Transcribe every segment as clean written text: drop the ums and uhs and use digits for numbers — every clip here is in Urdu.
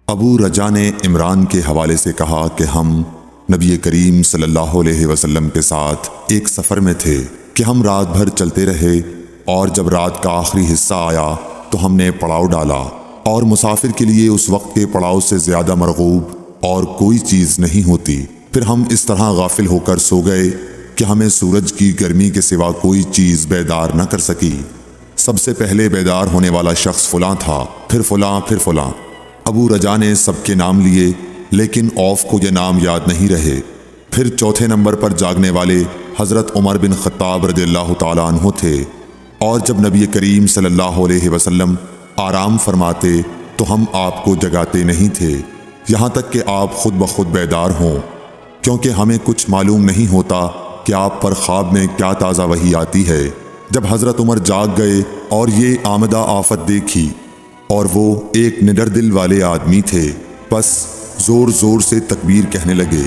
ابو رجا نے عمران کے حوالے سے کہا کہ ہم نبی کریم صلی اللہ علیہ وسلم کے ساتھ ایک سفر میں تھے کہ ہم رات بھر چلتے رہے، اور جب رات کا آخری حصہ آیا تو ہم نے پڑاؤ ڈالا، اور مسافر کے لیے اس وقت کے پڑاؤ سے زیادہ مرغوب اور کوئی چیز نہیں ہوتی۔ پھر ہم اس طرح غافل ہو کر سو گئے کہ ہمیں سورج کی گرمی کے سوا کوئی چیز بیدار نہ کر سکی۔ سب سے پہلے بیدار ہونے والا شخص فلاں تھا، پھر فلاں، پھر فلاں۔ ابو رجا نے سب کے نام لیے، لیکن اوف کو یہ نام یاد نہیں رہے۔ پھر چوتھے نمبر پر جاگنے والے حضرت عمر بن خطاب رضی اللہ تعالیٰ عنہ تھے، اور جب نبی کریم صلی اللہ علیہ وسلم آرام فرماتے تو ہم آپ کو جگاتے نہیں تھے، یہاں تک کہ آپ خود بخود بیدار ہوں، کیونکہ ہمیں کچھ معلوم نہیں ہوتا کہ آپ پر خواب میں کیا تازہ وحی آتی ہے۔ جب حضرت عمر جاگ گئے اور یہ آمدہ آفت دیکھی، اور وہ ایک نڈر دل والے آدمی تھے، بس زور زور سے تکبیر کہنے لگے۔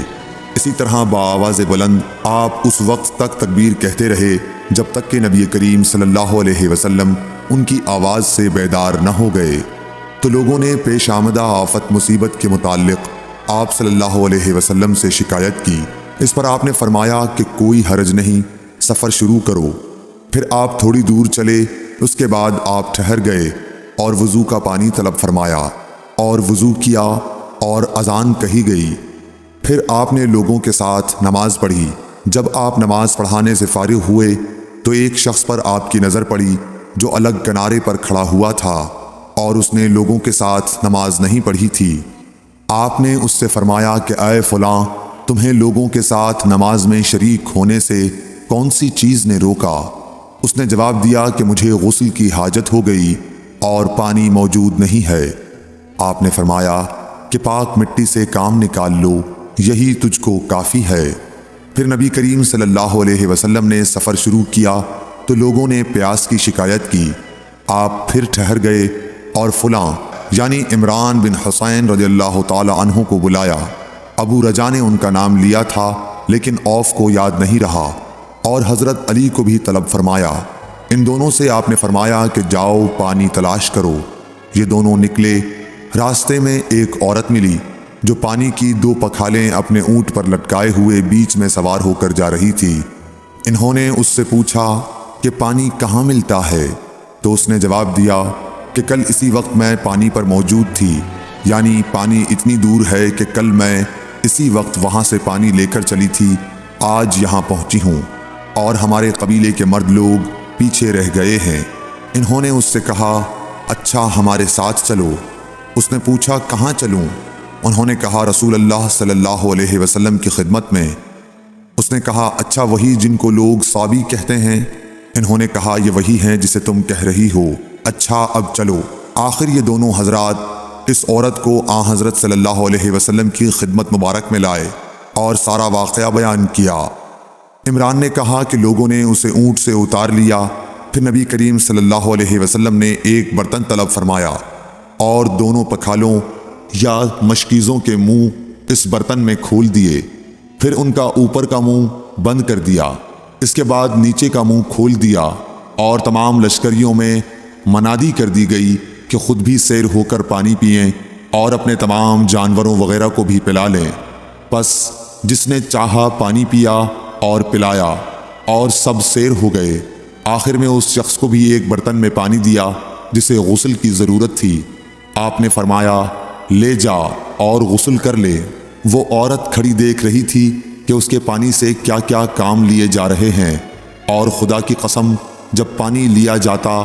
اسی طرح بآواز بلند آپ اس وقت تک تکبیر کہتے رہے جب تک کہ نبی کریم صلی اللہ علیہ وسلم ان کی آواز سے بیدار نہ ہو گئے۔ تو لوگوں نے پیش آمدہ آفت مصیبت کے متعلق آپ صلی اللہ علیہ وسلم سے شکایت کی۔ اس پر آپ نے فرمایا کہ کوئی حرج نہیں، سفر شروع کرو۔ پھر آپ تھوڑی دور چلے، اس کے بعد آپ ٹھہر گئے اور وضو کا پانی طلب فرمایا، اور وضو کیا اور اذان کہی گئی۔ پھر آپ نے لوگوں کے ساتھ نماز پڑھی۔ جب آپ نماز پڑھانے سے فارغ ہوئے تو ایک شخص پر آپ کی نظر پڑی جو الگ کنارے پر کھڑا ہوا تھا، اور اس نے لوگوں کے ساتھ نماز نہیں پڑھی تھی۔ آپ نے اس سے فرمایا کہ اے فلاں، تمہیں لوگوں کے ساتھ نماز میں شریک ہونے سے کون سی چیز نے روکا؟ اس نے جواب دیا کہ مجھے غسل کی حاجت ہو گئی اور پانی موجود نہیں ہے۔ آپ نے فرمایا کہ پاک مٹی سے کام نکال لو، یہی تجھ کو کافی ہے۔ پھر نبی کریم صلی اللہ علیہ وسلم نے سفر شروع کیا تو لوگوں نے پیاس کی شکایت کی۔ آپ پھر ٹھہر گئے اور فلاں یعنی عمران بن حسین رضی اللہ تعالی عنہ کو بلایا۔ ابو رجا نے ان کا نام لیا تھا، لیکن اوف کو یاد نہیں رہا، اور حضرت علی کو بھی طلب فرمایا۔ ان دونوں سے آپ نے فرمایا کہ جاؤ پانی تلاش کرو۔ یہ دونوں نکلے۔ راستے میں ایک عورت ملی جو پانی کی 2 پکھالیں اپنے اونٹ پر لٹکائے ہوئے بیچ میں سوار ہو کر جا رہی تھی۔ انہوں نے اس سے پوچھا کہ پانی کہاں ملتا ہے؟ تو اس نے جواب دیا کہ کل اسی وقت میں پانی پر موجود تھی، یعنی پانی اتنی دور ہے کہ کل میں اسی وقت وہاں سے پانی لے کر چلی تھی، آج یہاں پہنچی ہوں، اور ہمارے قبیلے کے مرد لوگ پیچھے رہ گئے ہیں۔ انہوں نے اس سے کہا اچھا ہمارے ساتھ چلو۔ اس نے پوچھا کہاں چلوں؟ انہوں نے کہا رسول اللہ صلی اللہ علیہ وسلم کی خدمت میں۔ اس نے کہا اچھا وہی جن کو لوگ صابی کہتے ہیں؟ انہوں نے کہا یہ وہی ہیں جسے تم کہہ رہی ہو۔ اچھا اب چلو۔ آخر یہ دونوں حضرات اس عورت کو حضرت صلی اللہ علیہ وسلم کی خدمت مبارک میں لائے اور سارا واقعہ بیان کیا۔ عمران نے کہا کہ لوگوں نے اسے اونٹ سے اتار لیا۔ پھر نبی کریم صلی اللہ علیہ وسلم نے ایک برتن طلب فرمایا اور دونوں پکھالوں یا مشکیزوں کے منہ اس برتن میں کھول دیے۔ پھر ان کا اوپر کا منہ بند کر دیا، اس کے بعد نیچے کا منہ کھول دیا، اور تمام لشکریوں میں منادی کر دی گئی کہ خود بھی سیر ہو کر پانی پئیں اور اپنے تمام جانوروں وغیرہ کو بھی پلا لیں۔ پس جس نے چاہا پانی پیا اور پلایا، اور سب سیر ہو گئے۔ آخر میں اس شخص کو بھی ایک برتن میں پانی دیا جسے غسل کی ضرورت تھی۔ آپ نے فرمایا لے جا اور غسل کر لے۔ وہ عورت کھڑی دیکھ رہی تھی کہ اس کے پانی سے کیا کیا کام لیے جا رہے ہیں، اور خدا کی قسم جب پانی لیا جاتا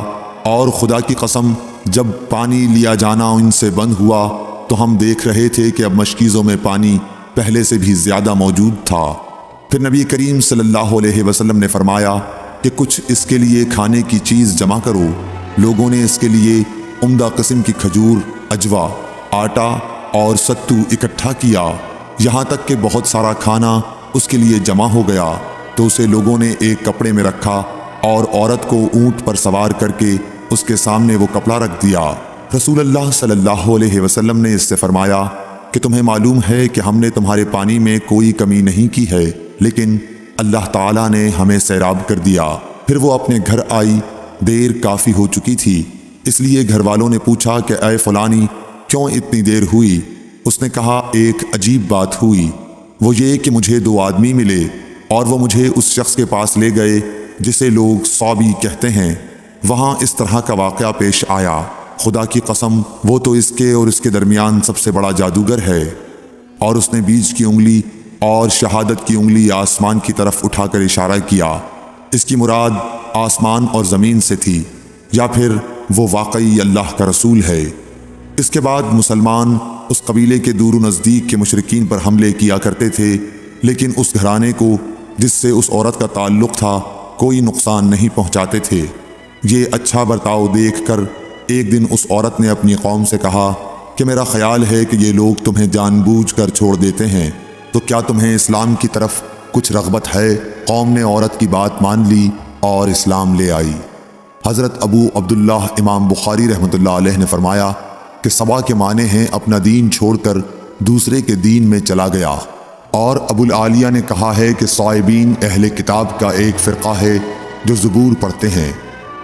اور خدا کی قسم جب پانی لیا جانا ان سے بند ہوا تو ہم دیکھ رہے تھے کہ اب مشکیزوں میں پانی پہلے سے بھی زیادہ موجود تھا۔ پھر نبی کریم صلی اللہ علیہ وسلم نے فرمایا کہ کچھ اس کے لیے کھانے کی چیز جمع کرو۔ لوگوں نے اس کے لیے عمدہ قسم کی کھجور، اجوا، آٹا اور ستو اکٹھا کیا، یہاں تک کہ بہت سارا کھانا اس کے لیے جمع ہو گیا۔ تو اسے لوگوں نے ایک کپڑے میں رکھا اور عورت کو اونٹ پر سوار کر کے اس کے سامنے وہ کپڑا رکھ دیا۔ رسول اللہ صلی اللہ علیہ وسلم نے اس سے فرمایا کہ تمہیں معلوم ہے کہ ہم نے تمہارے پانی میں کوئی کمی نہیں کی ہے، لیکن اللہ تعالیٰ نے ہمیں سیراب کر دیا۔ پھر وہ اپنے گھر آئی، دیر کافی ہو چکی تھی، اس لیے گھر والوں نے پوچھا کہ اے فلانی، کیوں اتنی دیر ہوئی؟ اس نے کہا ایک عجیب بات ہوئی، وہ یہ کہ مجھے 2 آدمی ملے اور وہ مجھے اس شخص کے پاس لے گئے جسے لوگ صابی کہتے ہیں۔ وہاں اس طرح کا واقعہ پیش آیا، خدا کی قسم وہ تو اس کے اور اس کے درمیان سب سے بڑا جادوگر ہے۔ اور اس نے بیچ کی انگلی اور شہادت کی انگلی آسمان کی طرف اٹھا کر اشارہ کیا۔ اس کی مراد آسمان اور زمین سے تھی، یا پھر وہ واقعی اللہ کا رسول ہے۔ اس کے بعد مسلمان اس قبیلے کے دور و نزدیک کے مشرکین پر حملے کیا کرتے تھے، لیکن اس گھرانے کو جس سے اس عورت کا تعلق تھا کوئی نقصان نہیں پہنچاتے تھے۔ یہ اچھا برتاؤ دیکھ کر ایک دن اس عورت نے اپنی قوم سے کہا کہ میرا خیال ہے کہ یہ لوگ تمہیں جان بوجھ کر چھوڑ دیتے ہیں، تو کیا تمہیں اسلام کی طرف کچھ رغبت ہے؟ قوم نے عورت کی بات مان لی اور اسلام لے آئی۔ حضرت ابو عبداللہ امام بخاری رحمۃ اللہ علیہ نے فرمایا کہ صبا کے معنی ہیں اپنا دین چھوڑ کر دوسرے کے دین میں چلا گیا۔ اور ابو العالیہ نے کہا ہے کہ صائبین اہل کتاب کا ایک فرقہ ہے جو زبور پڑھتے ہیں،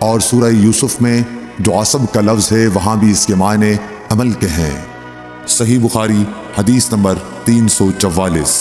اور سورہ یوسف میں جو عصب کا لفظ ہے وہاں بھی اس کے معنی عمل کے ہیں۔ صحیح بخاری حدیث نمبر 344۔